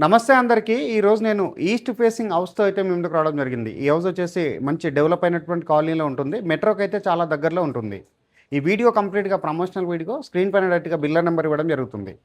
నమస్తే అందరికీ. ఈరోజు నేను ఈస్ట్ ఫేసింగ్ హౌస్‌తో అయితే మీ ముందుకు రావడం జరిగింది. ఈ హౌస్ వచ్చేసి మంచి డెవలప్ అయినటువంటి కాలనీలో ఉంటుంది. మెట్రోకైతే చాలా దగ్గరలో ఉంటుంది. ఈ వీడియో కంప్లీట్‌గా ప్రమోషనల్ వీడియో. స్క్రీన్ పైన డైరెక్ట్‌గా బిల్లర్ నంబర్ ఇవ్వడం జరుగుతుంది.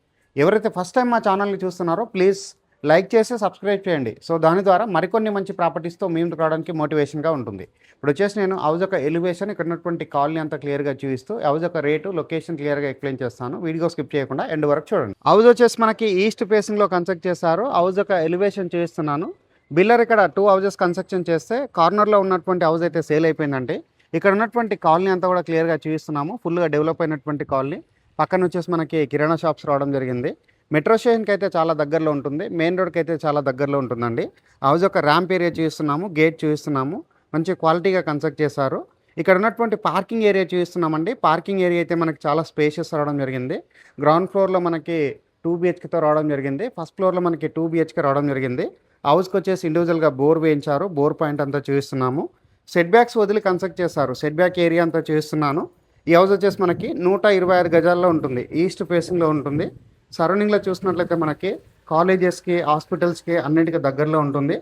ఎవరైతే ఫస్ట్ టైం మా ఛానల్‌ని చూస్తున్నారో ప్లీజ్ లైక్ చేసి సబ్స్క్రైబ్ చేయండి. సో దాని ద్వారా మరికొన్ని మంచి ప్రాపర్టీస్‌తో మీ ముందుకు రావడానికి మోటివేషన్‌గా ఉంటుంది. ఇప్పుడు వచ్చేసి నేను హౌస్ యొక్క ఎలివేషన్, ఇక్కడ ఉన్నటువంటి కాలనీ అంతా క్లియర్‌గా చూపిస్తూ హౌస్ యొక్క రేటు, లొకేషన్ క్లియర్‌గా ఎక్స్‌ప్లెయిన్ చేస్తాను. వీడియో స్కిప్ చేయకుండా ఎండ్ వరకు చూడండి. హౌస్ వచ్చేసి మనకి ఈస్ట్ ఫేసింగ్‌లో కన్స్ట్రక్ట్ చేశారు. హౌస్ యొక్క ఎలివేషన్ చూపిస్తున్నాను. బిల్లర్ ఇక్కడ 2 హౌసెస్ కన్స్ట్రక్షన్ చేస్తే కార్నర్‌లో ఉన్నటువంటి హౌస్ అయితే సేల్ అయిపోయిందండి. ఇక్కడ ఉన్నటువంటి కాలనీ అంతా కూడా క్లియర్‌గా చూపిస్తున్నాము. ఫుల్‌గా డెవలప్ అయినటువంటి కాలనీ. పక్కన వచ్చేసి మనకి కిరాణా షాప్స్ రావడం జరిగింది. మెట్రో స్టేషన్కి అయితే చాలా దగ్గరలో ఉంటుంది. మెయిన్ రోడ్కి అయితే చాలా దగ్గరలో ఉంటుందండి. హౌస్ యొక్క ర్యాంప్ ఏరియా చూపిస్తున్నాము, గేట్ చూపిస్తున్నాము. మంచి క్వాలిటీగా కన్స్ట్రక్ట్ చేశారు. ఇక్కడ ఉన్నటువంటి పార్కింగ్ ఏరియా చూపిస్తున్నామండి. పార్కింగ్ ఏరియా అయితే మనకి చాలా స్పేషియస్ రావడం జరిగింది. గ్రౌండ్ ఫ్లోర్లో మనకి 2 BHKతో రావడం జరిగింది. ఫస్ట్ ఫ్లోర్లో మనకి 2 BHK రావడం జరిగింది. హౌస్కి వచ్చేసి ఇండివిజువల్గా బోర్ వేయించారు. బోర్ పాయింట్ అంతా చూపిస్తున్నాము. సెట్ బ్యాక్స్ వదిలి కన్స్ట్రక్ట్ చేశారు. సెట్ బ్యాక్ ఏరియా అంతా చూపిస్తున్నాను. ఈ హౌస్ వచ్చేసి మనకి 126 గజాల్లో ఉంటుంది. ఈస్ట్ ఫేసింగ్లో ఉంటుంది. సరౌండింగ్లో చూసినట్లయితే మనకి కాలేజెస్కి, హాస్పిటల్స్కి అన్నింటికి దగ్గరలో ఉంటుంది.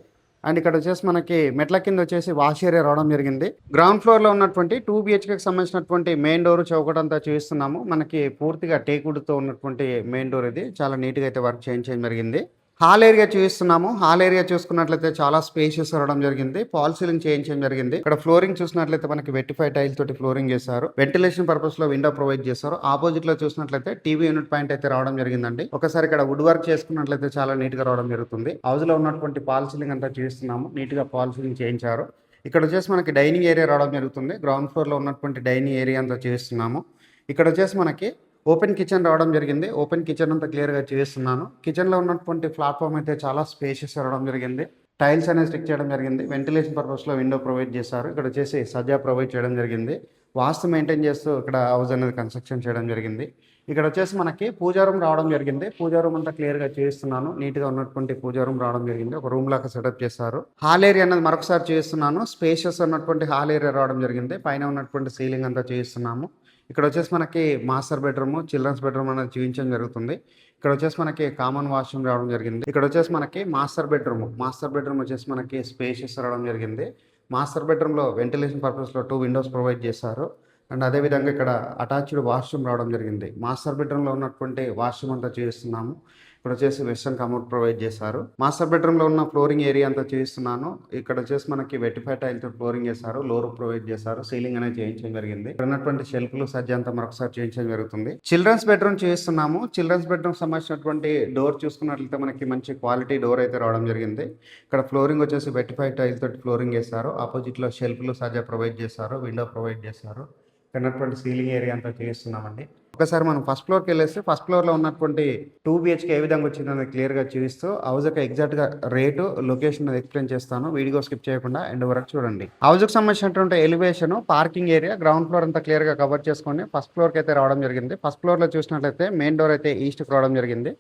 అండ్ ఇక్కడ వచ్చేసి మనకి మెట్ల కింద వచ్చేసి వాష్ ఏరియా రావడం జరిగింది. గ్రౌండ్ ఫ్లోర్లో ఉన్నటువంటి 2 BHKకి సంబంధించినటువంటి మెయిన్ డోర్ చౌకటంతా చూపిస్తున్నాము. మనకి పూర్తిగా టేకుడ్తో ఉన్నటువంటి మెయిన్ డోర్ ఇది. చాలా నీట్గా అయితే వర్క్ చేయించడం జరిగింది. హాల్ ఏరియా చూపిస్తున్నాము. హాల్ ఏరియా చూసుకున్నట్లయితే చాలా స్పేషియస్ రావడం జరిగింది. ఫాల్ సీలింగ్ చేయించడం జరిగింది. ఇక్కడ ఫ్లోరింగ్ చూసినట్లయితే మనకి వెట్టిఫై టైల్ తోటి ఫ్లోరింగ్ చేశారు. వెంటిలేషన్ పర్పస్ లో విండో ప్రొవైడ్ చేశారు. ఆపోజిట్ లో చూసినట్లయితే టీవీ యూనిట్ పాయింట్ అయితే రావడం జరిగిందండి. ఒకసారి ఇక్కడ వుడ్ వర్క్ చేసుకున్నట్లయితే చాలా నీట్ గా రావడం జరుగుతుంది. హౌస్ లో ఉన్నటువంటి ఫాల్ సీలింగ్ అంతా చూస్తున్నాము. నీట్ గా ఫాల్ సీలింగ్ చేయించారు. ఇక్కడ వచ్చేసి మనకి డైనింగ్ ఏరియా రావడం జరుగుతుంది. గ్రౌండ్ ఫ్లోర్ లో ఉన్నటువంటి డైనింగ్ ఏరియా అంతా చూస్తున్నాము. ఇక్కడ వచ్చేసి మనకి ఓపెన్ కిచెన్ రావడం జరిగింది. ఓపెన్ కిచెన్ అంతా క్లియర్గా చూపిస్తున్నాను. కిచెన్లో ఉన్నటువంటి ప్లాట్ఫామ్ అయితే చాలా స్పేషియస్ రావడం జరిగింది. టైల్స్ అనేది స్టిక్ చేయడం జరిగింది. వెంటిలేషన్ పర్పస్లో విండో ప్రొవైడ్ చేశారు. ఇక్కడ వచ్చేసి సజ్జా ప్రొవైడ్ చేయడం జరిగింది. వాస్తు మెయింటైన్ చేస్తూ ఇక్కడ హౌస్ అనేది కన్స్ట్రక్షన్ చేయడం జరిగింది. ఇక్కడ వచ్చేసి మనకి పూజా రూమ్ రావడం జరిగింది. పూజా రూమ్ అంతా క్లియర్గా చూపిస్తున్నాను. నీట్గా ఉన్నటువంటి పూజా రూమ్ రావడం జరిగింది. ఒక రూమ్ లాగా సెటప్ చేశారు. హాల్ ఏరియా అనేది మరొకసారి చూపిస్తున్నాను. స్పేషియస్ ఉన్నటువంటి హాల్ ఏరియా రావడం జరిగింది. పైన ఉన్నటువంటి సీలింగ్ అంతా చూపిస్తున్నాము. ఇక్కడ వచ్చేసి మనకి మాస్టర్ బెడ్రూమ్, చిల్డ్రన్స్ బెడ్రూమ్ అనేది చూపించడం జరుగుతుంది. ఇక్కడ వచ్చేసి మనకి కామన్ వాష్రూమ్ రావడం జరిగింది. ఇక్కడ వచ్చేసి మనకి మాస్టర్ బెడ్రూమ్ వచ్చేసి మనకి స్పేషియస్ రావడం జరిగింది. మాస్టర్ బెడ్రూమ్లో వెంటిలేషన్ పర్పస్లో 2 విండోస్ ప్రొవైడ్ చేశారు. అండ్ అదేవిధంగా ఇక్కడ అటాచ్డ్ వాష్రూమ్ రావడం జరిగింది. మాస్టర్ బెడ్రూమ్లో ఉన్నటువంటి వాష్రూమ్ అంతా చూపిస్తున్నాము. ఇక్కడ వచ్చేసి వెస్టర్న్ కమోడ్ ప్రొవైడ్ చేశారు. మాస్టర్ బెడ్రూమ్లో ఉన్న ఫ్లోరింగ్ ఏరియా అంతా చూపిస్తున్నాను. ఇక్కడ వచ్చేసి మనకి వెట్టిఫై టైల్ తో ఫ్లోరింగ్ చేశారు. లోర్ ప్రొవైడ్ చేశారు. సీలింగ్ అనేది చేయించడం జరిగింది. ఇక్కడ ఉన్నటువంటి షెల్ఫ్లు సజ్జ అంతా మరొకసారి చేయించడం జరుగుతుంది. చిల్డ్రన్స్ బెడ్రూమ్ చూపిస్తున్నాము. చిల్డ్రన్స్ బెడ్రూమ్ సంబంధించినటువంటి డోర్ చూసుకున్నట్లయితే మనకి మంచి క్వాలిటీ డోర్ అయితే రావడం జరిగింది. ఇక్కడ ఫ్లోరింగ్ వచ్చేసి వెట్టిఫై టైల్ తోటి ఫ్లోరింగ్ చేశారు. ఆపోజిట్ లో షెల్ఫ్లు సజ్జ ప్రొవైడ్ చేశారు. విండో ప్రొవైడ్ చేశారు. ఇక్కడ ఉన్నటువంటి సీలింగ్ ఏరియా అంతా చూపిస్తున్నామండి. ఒకసారి మనం ఫస్ట్ ఫ్లోర్కి వెళ్ళేస్తే ఫస్ట్ ఫ్లోర్లో ఉన్నటువంటి 2 BHK ఏ విధంగా వచ్చిందని క్లియర్గా చూపిస్తూ హౌస్ యొక్క ఎగ్జాక్ట్గా రేటు, లొకేషన్ ఎక్స్ప్లెయిన్ చేస్తాను. వీడియో స్కిప్ చేయకుండా ఎండ్ వరకు చూడండి. హౌస్కి సంబంధించినటువంటి elevation, parking area, ground floor అంతా క్లియర్గా కవర్ చేసుకొని ఫస్ట్ ఫ్లోర్కి అయితే రావడం జరిగింది. ఫస్ట్ ఫ్లోర్లో చూసినట్లయితే మెయిన్ డోర్ అయితే ఈస్ట్కి రావడం జరిగింది.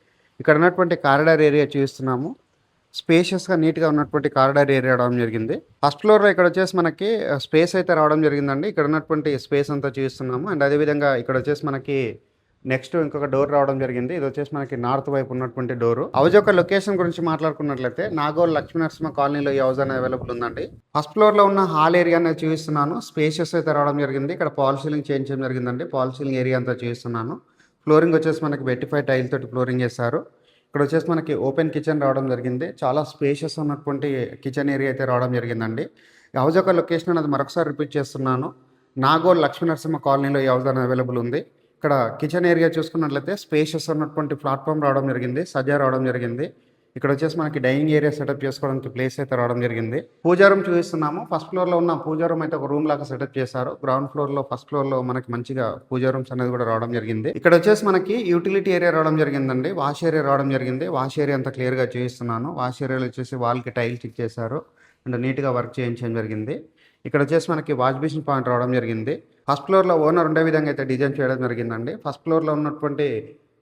ఇక్కడ ఉన్నటువంటి కారిడార్ ఏరియా చూస్తున్నాము. స్పేషియస్గా నీట్గా ఉన్నటువంటి కారిడార్ ఏరియా రావడం జరిగింది. ఫస్ట్ ఫ్లోర్లో ఇక్కడ వచ్చేసి మనకి స్పేస్ అయితే రావడం జరిగిందండి. ఇక్కడ ఉన్నటువంటి స్పేస్ అంతా చూస్తున్నాము. అండ్ అదేవిధంగా ఇక్కడ వచ్చేసి మనకి నెక్స్ట్ ఇంకొక డోర్ రావడం జరిగింది. ఇది వచ్చేసి మనకి నార్త్ వైపు ఉన్నటువంటి డోరు. హౌస్ యొక్క లొకేషన్ గురించి మాట్లాడుకున్నట్లయితే నాగోల్ లక్ష్మీనరసింహ కాలనీలో ఈ హౌస్ అనేది అవైలబుల్ ఉందండి. ఫస్ట్ ఫ్లోర్లో ఉన్న హాల్ ఏరియా అనేది చూపిస్తున్నాను. స్పేషియస్ అయితే రావడం జరిగింది. ఇక్కడ ఫాల్ సీలింగ్ చేయించడం జరిగిందండి. ఫాల్ సీలింగ్ ఏరియా అంతా చూపిస్తున్నాను. ఫ్లోరింగ్ వచ్చేసి మనకి వెట్టిఫై టైల్ తోటి ఫ్లోరింగ్ చేశారు. ఇక్కడ వచ్చేసి మనకి ఓపెన్ కిచెన్ రావడం జరిగింది. చాలా స్పేషియస్ ఉన్నటువంటి కిచెన్ ఏరియా అయితే రావడం జరిగిందండి. హౌస్ యొక్క లొకేషన్ అనేది మరొకసారి రిపీట్ చేస్తున్నాను. నాగోల్ లక్ష్మీనరసింహ కాలనీలో ఈ హౌస్ అనేది అవైలబుల్ ఉంది. ఇక్కడ కిచెన్ ఏరియా చూసుకున్నట్లయితే స్పేషియస్ ఉన్నటువంటి ప్లాట్ఫామ్ రావడం జరిగింది. సజ్జా రావడం జరిగింది. ఇక్కడ వచ్చేసి మనకి డైనింగ్ ఏరియా సెటప్ చేసుకోవడానికి ప్లేస్ అయితే రావడం జరిగింది. పూజా రూమ్ చూపిస్తున్నాము. ఫస్ట్ ఫ్లోర్లో ఉన్న పూజా రూమ్ అయితే ఒక రూమ్ లాగా సెటప్ చేశారు. గ్రౌండ్ ఫ్లోర్లో ఫస్ట్ ఫ్లోర్లో మనకి మంచిగా పూజా రూమ్స్ అనేది కూడా రావడం జరిగింది. ఇక్కడ వచ్చేసి మనకి యూటిలిటీ ఏరియా రావడం జరిగిందండి. వాష్ ఏరియా రావడం జరిగింది. వాష్ ఏరియా అంతా క్లియర్గా చూపిస్తున్నాను. వాష్ ఏరియాలో వచ్చేసి వాల్కి టైల్ స్టిక్ చేశారు. అండ్ నీట్గా వర్క్ చేయించడం జరిగింది. ఇక్కడ వచ్చేసి మనకి వాష్ బేసిన్ పాయింట్ రావడం జరిగింది. ఫస్ట్ ఫ్లోర్లో ఓనర్ ఉండే విధంగా అయితే డిజైన్ చేయడం జరిగిందండి. ఫస్ట్ ఫ్లోర్లో ఉన్నటువంటి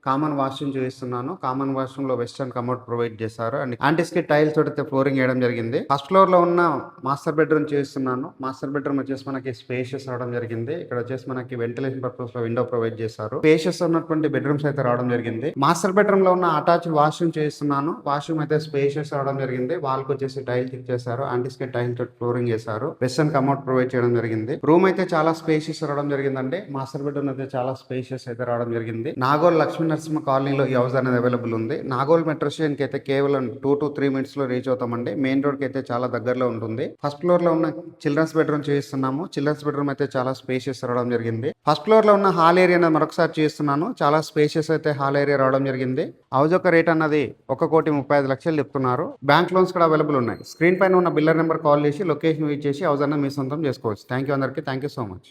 కామన్ వాష్రూమ్ చూపిస్తున్నాను. కామన్ వాష్రూమ్ లో వెస్టర్న్ కమోడ్ ప్రొవైడ్ చేశారు అండ్ యాంటిస్కిడ్ టైల్స్ తోటి ఫ్లోరింగ్ వేయడం జరిగింది. ఫస్ట్ ఫ్లోర్ లో ఉన్న మాస్టర్ బెడ్రూమ్ చూపిస్తున్నాను. మాస్టర్ బెడ్రూమ్ వచ్చేసి మనకి స్పేషియస్ రావడం జరిగింది. ఇక్కడ వచ్చేసి మనకి వెంటిలేషన్ పర్పస్ లో విండో ప్రొవైడ్ చేశారు. స్పేషియస్ ఉన్నటువంటి బెడ్రూమ్స్ అయితే రావడం జరిగింది. మాస్టర్ బెడ్రూమ్ లో ఉన్న అటాచ్డ్ వాష్రూమ్ చూపిస్తున్నాను. వాష్రూమ్ అయితే స్పేషియస్ రావడం జరిగింది. వాల్ కి వచ్చేసి టైల్ టిక్ చేశారు. యాంటిస్కిడ్ టైల్ తోటి ఫ్లోరింగ్ చేశారు. వెస్టర్న్ కమోడ్ ప్రొవైడ్ చేయడం జరిగింది. రూమ్ అయితే చాలా స్పేషియస్ రావడం జరిగిందండి. మాస్టర్ బెడ్రూమ్ అయితే చాలా స్పేషియస్ అయితే రావడం జరిగింది. నాగోల్ లక్ష్మీ నరసింహ కాలనీలో ఈ హౌస్ అనేది అవైలబుల్ ఉంది. నాగోల్ మెట్రో స్టేషన్ కి అయితే కేవలం 2 to 3 minutes లో రీచ్ అవుతామండి. మెయిన్ రోడ్ కి అయితే చాలా దగ్గరలో ఉంటుంది. ఫస్ట్ ఫ్లోర్ లో ఉన్న చిల్డ్రన్స్ బెడ్రూమ్ చూపిస్తున్నాము. చిల్డ్రన్స్ బెడ్రూమ్ అయితే చాలా స్పేషియస్ రావడం జరిగింది. ఫస్ట్ ఫ్లోర్ లో ఉన్న హాల్ ఏరియా అనేది మరొకసారి చూపిస్తున్నాను. చాలా స్పేషియస్ అయితే హాల్ ఏరియా రావడం జరిగింది. హౌస్ యొక్క రేట్ అన్నది 1,35,00,000 చెప్తున్నారు. బ్యాంక్ లోన్స్ కూడా అవైలబుల్ ఉన్నాయి. స్క్రీన్ పైన ఉన్న బిల్లర్ నెంబర్ కాల్ చేసి లొకేషన్ యూజ్ చేసి హౌస్ అన్నది మీ సొంతం చేసుకోవచ్చు. థ్యాంక్ యూ అందరికీ. Thank you so much.